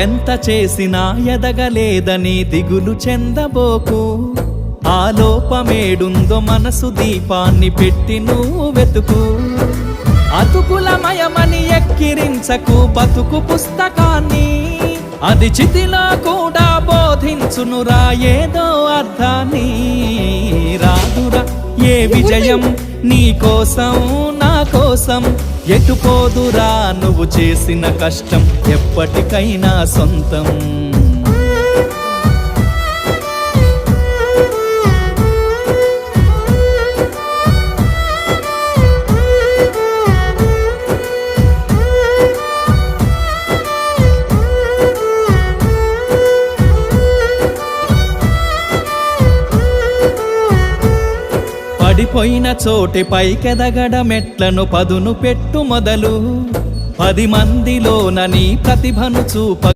ఎంత చేసినా ఎదగలేదని దిగులు చెందబోకు. ఆ లోపమేడుందో మనసు దీపాన్ని పెట్టి నువ్వు వెతుకు. అతుకులమయమని ఎక్కిరించకు బతుకు పుస్తకాన్ని, అది చితిలో కూడా బోధించునురా ఏదో అర్థాన్ని. రాదురా ఏ విజయం నీ కోసం నా కోసం, ఎటుపోదురా నువ్వు చేసిన కష్టం ఎప్పటికైనా సొంతం. పడిపోయిన చోటి పైకెదగడ మెట్లను పదును పెట్టు మొదలు. 10 మందిలోన నీ ప్రతిభను చూప